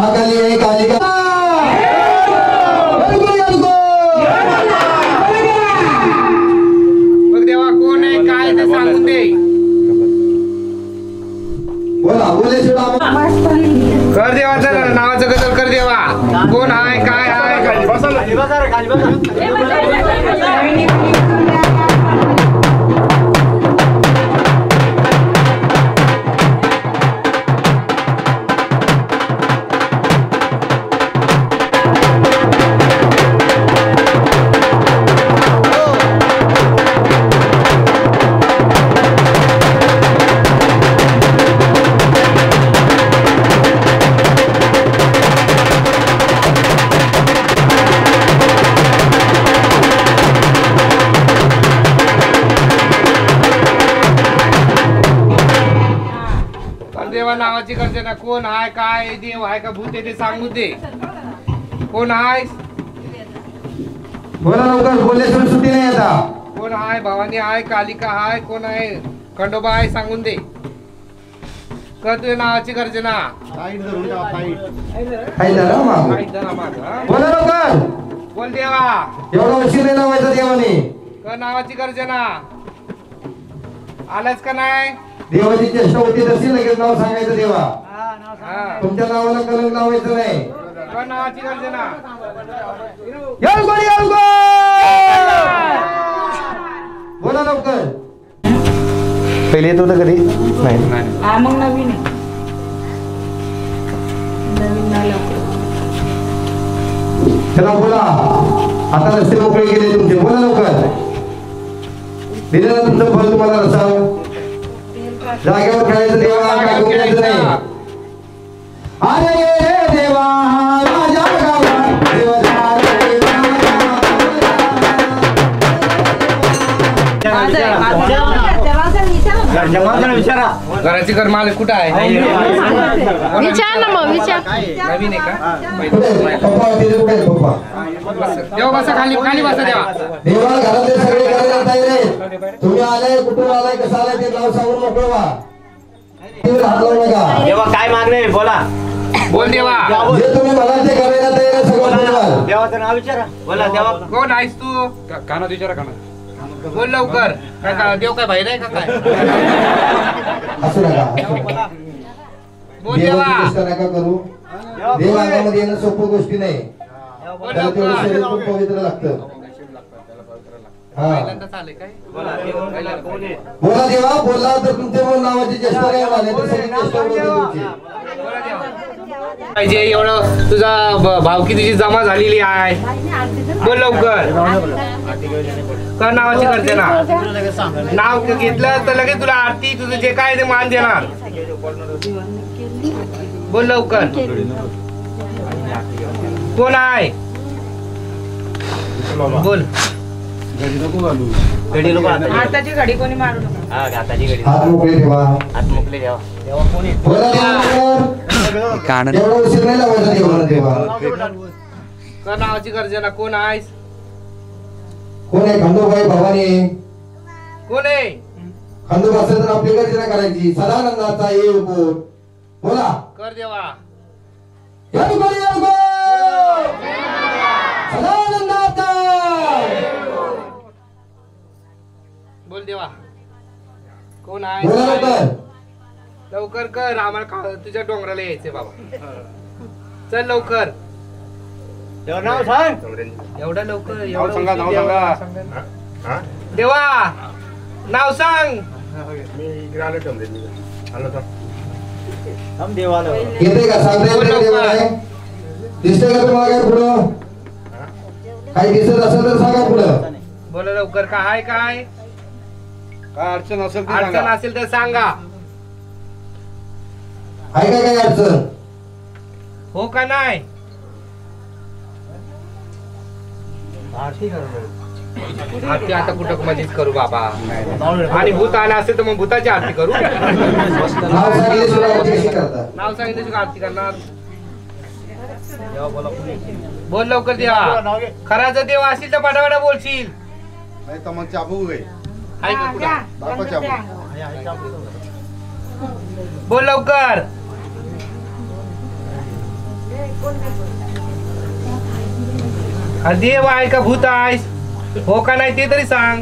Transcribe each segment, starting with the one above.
महाकाली आहे कालिका बघ देवा कोण आहे काय ते सांगून दे. बोला बोले कर देवाचं नावाचं गजल कर देवा. कोण आहे काय आहे खाली देवा नावाची करते ना. कोण आहे काय देव आहे का भूत आहे ते सांगू दे. कोण आहे बोला लवकर बोलल्याशिवाय सुट्टी नाही आता. कोण आहे भवानी आहे कालिका आहे कोण आहे खंडोबा आहे सांगून दे. कर तुझ्या नावाची गर्जना. काय झालं मग बोला लवकर. बोल देवा एवढा उशीर नाही लावायचा देवाने. कर नावाची गर्जना. आलाच का नाही. देवाची चेष्टा होती तशी लगेच नाव सांगायचं देवा. तुमच्या नावाला कलंक लावायचं नाही. कर नावाची गर्जना. बोला लवकर. पहिले येत होतं कधी नाही. मग नवीन आहे. चला बोला. आता रस्ते मोकळे गेले तुमचे. बोला लवकर. दिलेलं तुमचं फळ तुम्हाला रसावं. जागेवर खेळायचं देवा काय करायचं नाही. अरे देवा माझ्या गावात घराची घर मालक कुठं आहे. विचार ना मग विचार. नवीन आहे का. पप्पा देवा बसा खाली खाली बसा देवा. देवा घरातले सगळे करायला तयार आहे. तुम्ही आलाय कुठून आलाय कसं आलाय ते नाव सांगून मोकळं व्हा. देवा काय मागणे बोला. बोल देवा. जे तुम्ही म्हणाल ते करायला तयार आहे सगळं बोलवा. देवाचं नाव विचारा. बोला देवा. कोण आहेस तू. कानात विचारा कानात. बोल लवकर. काय का देव काय बाहेर आहे का काय. असं नका. बोल देवा. देवाची चेष्टा नका करू. देव अंगामध्ये येणं सोपं गोष्टी नाही. बोल त्याला तेवढं लवकर. शरीर पण पवित्र लागतं. हा पहिल्यांदाच आले काय. बोला देवा. बोलला तर तुमच्या नावाची चेष्टा नाही होणार. तर सगळी चेष्टा होती तुमची. पाहिजे एवढं तुझा भावकी तुझी जमा झालेली आहे. बोल लवकर. कर नावाची करते ना. नाव घेतलं तर लगेच तुला आरती तुझं जे काय ते मान देणार. बोल लवकर. कोण आहे. बोल. घडी नको हाताची घडी कोणी मारू नका. हाताची घडी. हात मोकळे ठेवा. हात मोकले देवा. देवा कोण आहे. बोला देवा. एवढा उशीर नाही लावायचा देवाला देवा. कर नावाची गर्जना. कोण आहेस. कोण आहे. खंडोबाई भवानी आहे. कोण आहे. खंडोबा असेल तर आपली गर्जना करायची. सदानंदाचा ये कोण. बोला. कर देवा. सदानंदाचा. बोल देवा. कोण बोला आहे. लवकर. लवकर कर. आम्हाला तुझ्या डोंगराला यायचंय बाबा. चल लवकर. देवा नाव सांग. एवढं लवकर एवढं देवा नाव सांग. हम देवाला. येते का सांगता येते का देवाला आहे. दिसतंय का तुम्हाला काय पुढं. काही दिसत असेल तर सांगा पुढं. बोला लवकर. काय काय काय अडचण असेल तर अडचण सांगा. असेल तर सांगा. आहे का काही अडचण. हो का नाही. आरती आता कुठं मध्येच करू बाबा. आणि भूत आला असेल तर मग भूताची आरती करू. नाव सांगितल्याशिवाय आरती कशी करता. नाव सांगितलं आरती करणार. बोल लवकर देवा. खरा जर देवा असेल तर पटापटा बोलशील. नाही तर मग चाबू आहे. आहे का कुठं? बापा चाबू. बोल लवकर. अरे देव आहे का भूत आहेस हो का नाही ते तरी सांग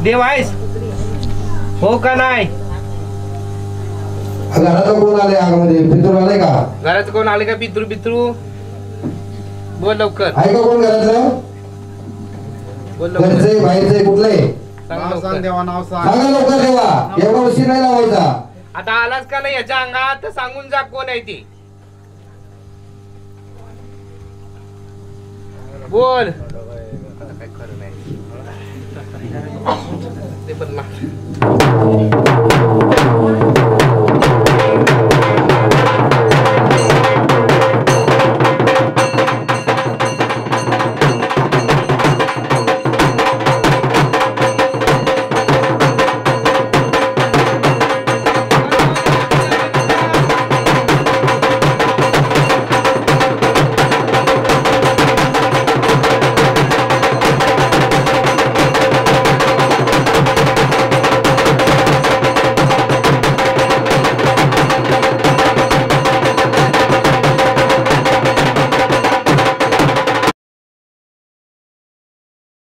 देव आहेस हो का नाही घरात कोण आले आगमध्ये पितूर आले का घरात कोण आले का पितृ पितृ बोल लवकर आहे का कोण घरातलं बोल लवकर घरचे बाहेरचे कुठले सांग नाव सांग लवकर. देवा नाव सांग सांगा लवकर देवा एवढा उशीर नाही लावायचा आता आलाच का नाही याच्या अंगात तर सांगून जा कोण आहे ती बोल आता काय खरं नाही ते पण